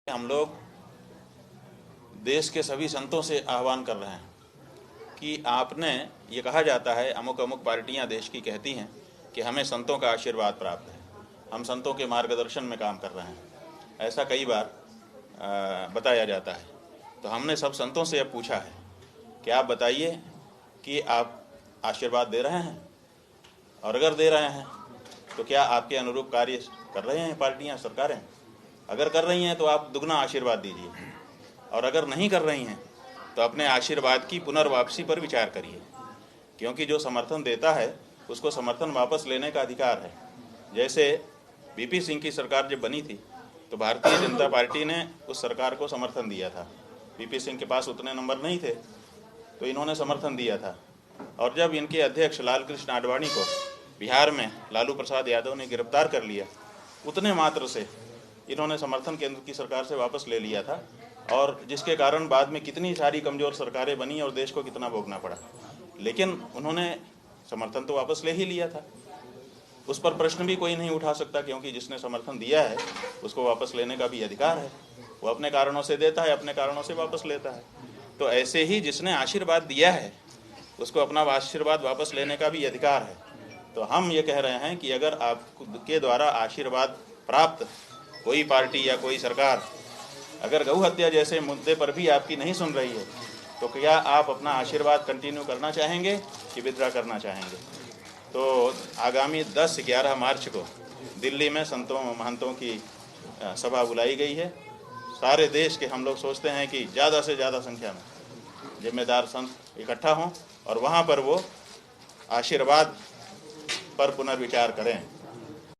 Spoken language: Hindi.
हम लोग देश के सभी संतों से आह्वान कर रहे हैं कि आपने, ये कहा जाता है अमुक अमुक पार्टियां देश की कहती हैं कि हमें संतों का आशीर्वाद प्राप्त है, हम संतों के मार्गदर्शन में काम कर रहे हैं, ऐसा कई बार बताया जाता है। तो हमने सब संतों से अब पूछा है कि आप बताइए कि आप आशीर्वाद दे रहे हैं, और अगर दे रहे हैं तो क्या आपके अनुरूप कार्य कर रहे हैं पार्टियां, सरकारें? अगर कर रही हैं तो आप दुगना आशीर्वाद दीजिए, और अगर नहीं कर रही हैं तो अपने आशीर्वाद की पुनर्वापसी पर विचार करिए, क्योंकि जो समर्थन देता है उसको समर्थन वापस लेने का अधिकार है। जैसे वीपी सिंह की सरकार जब बनी थी तो भारतीय जनता पार्टी ने उस सरकार को समर्थन दिया था। वीपी सिंह के पास उतने नंबर नहीं थे तो इन्होंने समर्थन दिया था, और जब इनके अध्यक्ष लाल कृष्ण आडवाणी को बिहार में लालू प्रसाद यादव ने गिरफ्तार कर लिया, उतने मात्र से इन्होंने समर्थन केंद्र की सरकार से वापस ले लिया था, और जिसके कारण बाद में कितनी सारी कमज़ोर सरकारें बनी और देश को कितना भोगना पड़ा। लेकिन उन्होंने समर्थन तो वापस ले ही लिया था, उस पर प्रश्न भी कोई नहीं उठा सकता, क्योंकि जिसने समर्थन दिया है उसको वापस लेने का भी अधिकार है। वो अपने कारणों से देता है, अपने कारणों से वापस लेता है। तो ऐसे ही जिसने आशीर्वाद दिया है उसको अपना आशीर्वाद वापस लेने का भी अधिकार है। तो हम ये कह रहे हैं कि अगर आपके द्वारा आशीर्वाद प्राप्त कोई पार्टी या कोई सरकार अगर गौ हत्या जैसे मुद्दे पर भी आपकी नहीं सुन रही है, तो क्या आप अपना आशीर्वाद कंटिन्यू करना चाहेंगे कि विथड्रॉ करना चाहेंगे? तो आगामी 10-11 मार्च को दिल्ली में संतों महंतों की सभा बुलाई गई है। सारे देश के हम लोग सोचते हैं कि ज़्यादा से ज़्यादा संख्या में जिम्मेदार संत इकट्ठा हों और वहाँ पर वो आशीर्वाद पर पुनर्विचार करें।